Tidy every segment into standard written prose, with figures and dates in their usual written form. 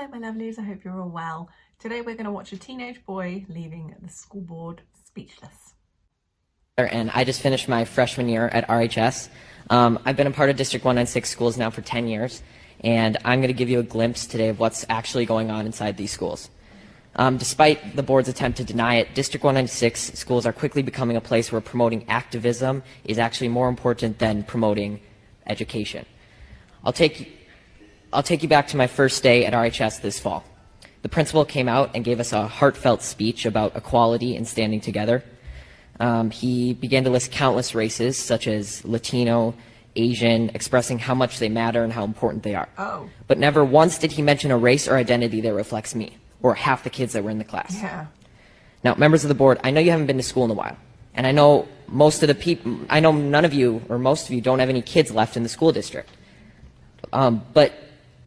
Hello my lovelies, I hope you're all well. Today we're going to watch a teenage boy leaving the school board speechless. And I just finished my freshman year at RHS. I've been a part of District 196 schools now for 10 years, and I'm going to give you a glimpse today of what's actually going on inside these schools. Despite the board's attempt to deny it, District 196 schools are quickly becoming a place where promoting activism is actually more important than promoting education. I'll take you back to my first day at RHS this fall. The principal came out and gave us a heartfelt speech about equality and standing together. He began to list countless races, such as Latino, Asian, expressing how much they matter and how important they are. Oh. But never once did he mention a race or identity that reflects me, or half the kids that were in the class. Yeah. Now, members of the board, I know you haven't been to school in a while, and I know none of you, or most of you, don't have any kids left in the school district. But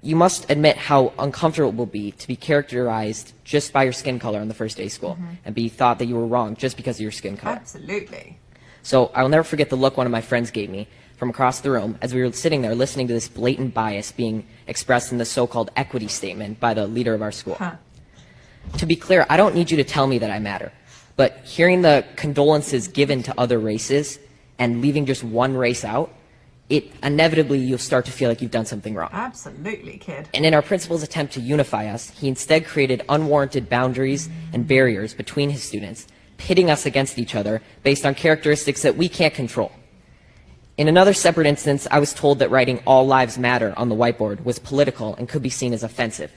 you must admit how uncomfortable it will be to be characterized just by your skin color on the first day of school, and be thought that you were wrong just because of your skin color. Absolutely. So I will never forget the look one of my friends gave me from across the room as we were sitting there listening to this blatant bias being expressed in the so-called equity statement by the leader of our school. Huh. To be clear, I don't need you to tell me that I matter, but hearing the condolences given to other races and leaving just one race out, inevitably you'll start to feel like you've done something wrong. Absolutely, kid. And in our principal's attempt to unify us, he instead created unwarranted boundaries and barriers between his students, pitting us against each other based on characteristics that we can't control. In another separate instance, I was told that writing "All Lives Matter" on the whiteboard was political and could be seen as offensive.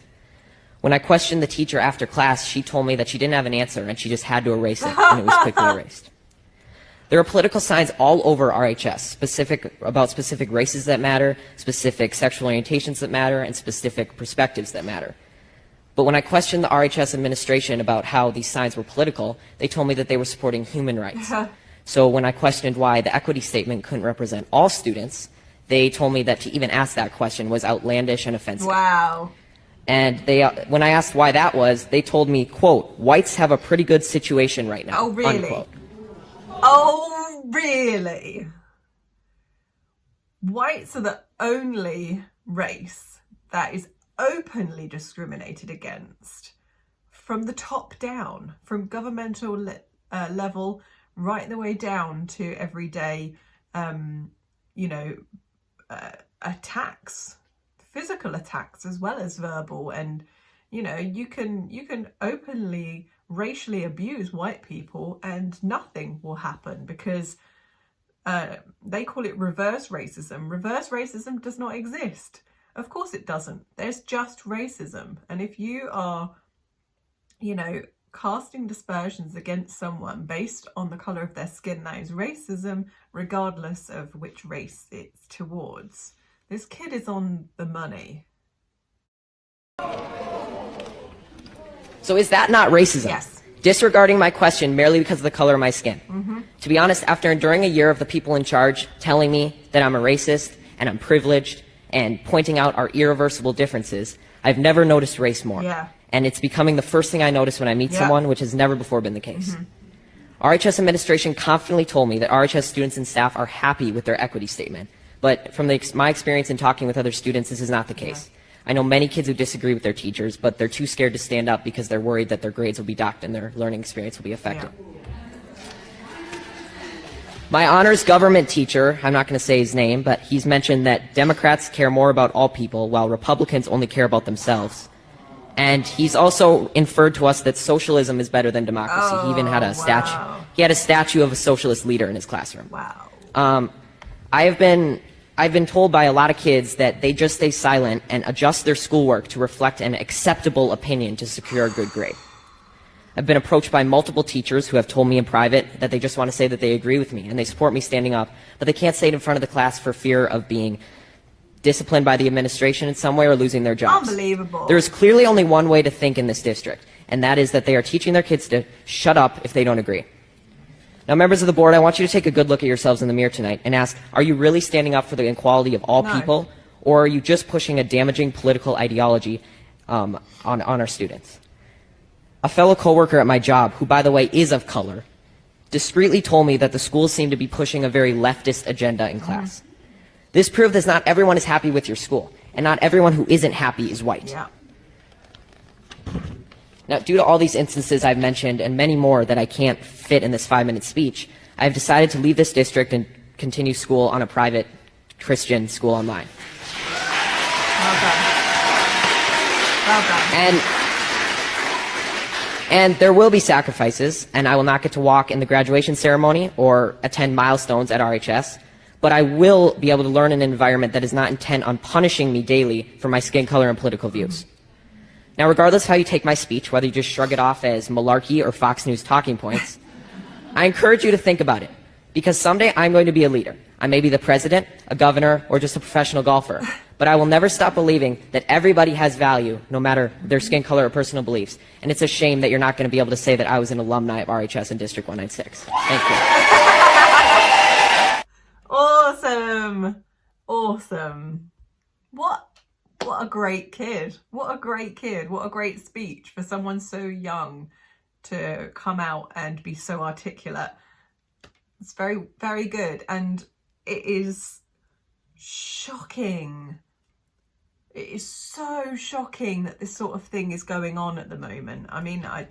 When I questioned the teacher after class, she told me that she didn't have an answer and she just had to erase it, and it was quickly erased. There are political signs all over RHS, about specific races that matter, specific sexual orientations that matter, and specific perspectives that matter. But when I questioned the RHS administration about how these signs were political, they told me that they were supporting human rights. So when I questioned why the equity statement couldn't represent all students, they told me that to even ask that question was outlandish and offensive. Wow. And when I asked why that was, they told me, quote, "Whites have a pretty good situation right now." Oh, really? Unquote. Oh, really? Whites are the only race that is openly discriminated against from the top down, from governmental level right the way down to everyday, attacks, physical attacks as well as verbal. And, you can openly racially abuse white people and nothing will happen because they call it reverse racism. Reverse racism does not exist. Of course it doesn't. There's just racism. And if you are, casting dispersions against someone based on the color of their skin, that is racism, regardless of which race it's towards. This kid is on the money. So is that not racism? Yes. Disregarding my question merely because of the color of my skin. To be honest, after enduring a year of the people in charge telling me that I'm a racist and I'm privileged and pointing out our irreversible differences, I've never noticed race more. Yeah. And it's becoming the first thing I notice when I meet someone, which has never before been the case. RHS administration confidently told me that RHS students and staff are happy with their equity statement. But from my experience in talking with other students, this is not the case. I know many kids who disagree with their teachers, but they're too scared to stand up because they're worried that their grades will be docked and their learning experience will be affected. My honors government teacher, I'm not going to say his name, but he's mentioned that Democrats care more about all people while Republicans only care about themselves. And he's also inferred to us that socialism is better than democracy. He even had a statue. He had a statue of a socialist leader in his classroom. Wow. I've been told by a lot of kids that they just stay silent and adjust their schoolwork to reflect an acceptable opinion to secure a good grade. I've been approached by multiple teachers who have told me in private that they just want to say that they agree with me and they support me standing up, but they can't say it in front of the class for fear of being disciplined by the administration in some way or losing their jobs. Unbelievable. There is clearly only one way to think in this district, and that is that they are teaching their kids to shut up if they don't agree. Now, members of the board, I want you to take a good look at yourselves in the mirror tonight and ask, are you really standing up for the equality of all people, or are you just pushing a damaging political ideology on our students? A fellow coworker at my job, who, by the way, is of color, discreetly told me that the schools seem to be pushing a very leftist agenda in class. This proved that not everyone is happy with your school, and not everyone who isn't happy is white. Yeah. Now, due to all these instances I've mentioned and many more that I can't fit in this 5-minute speech, I've decided to leave this district and continue school on a private Christian school online. Well done. Well done. And there will be sacrifices, and I will not get to walk in the graduation ceremony or attend milestones at RHS, but I will be able to learn in an environment that is not intent on punishing me daily for my skin color and political views. Now, regardless how you take my speech, whether you just shrug it off as malarkey or Fox News talking points, I encourage you to think about it, because someday I'm going to be a leader. I may be the president, a governor, or just a professional golfer, but I will never stop believing that everybody has value, no matter their skin color or personal beliefs. And it's a shame that you're not going to be able to say that I was an alumni of RHS in District 196. Thank you. Awesome. Awesome. What a great kid. What a great kid. What a great speech for someone so young to come out and be so articulate. It's very, very good. And it is shocking. It is so shocking that this sort of thing is going on at the moment. I mean, I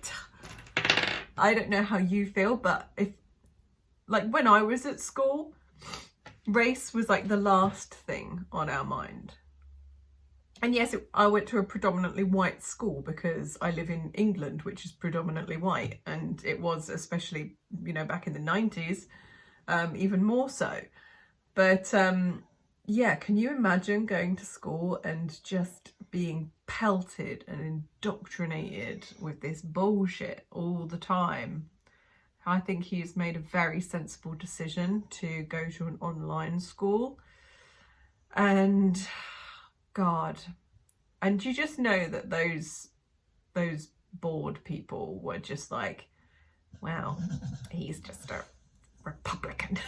don't know how you feel, but like when I was at school, race was like the last thing on our mind. And yes, I went to a predominantly white school because I live in England, which is predominantly white. And it was, especially, you know, back in the 90s, even more so. But yeah, can you imagine going to school and just being pelted and indoctrinated with this bullshit all the time? I think he's made a very sensible decision to go to an online school. And God, and you just know that those board people were just like, wow, he's just a Republican.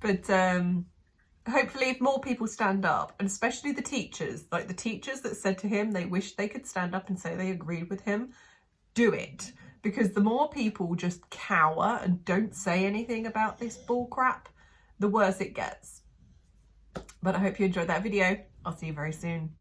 But hopefully if more people stand up, and especially the teachers, like the teachers that said to him they wished they could stand up and say they agreed with him, do it. Because the more people just cower and don't say anything about this bull crap, the worse it gets. But I hope you enjoyed that video. I'll see you very soon.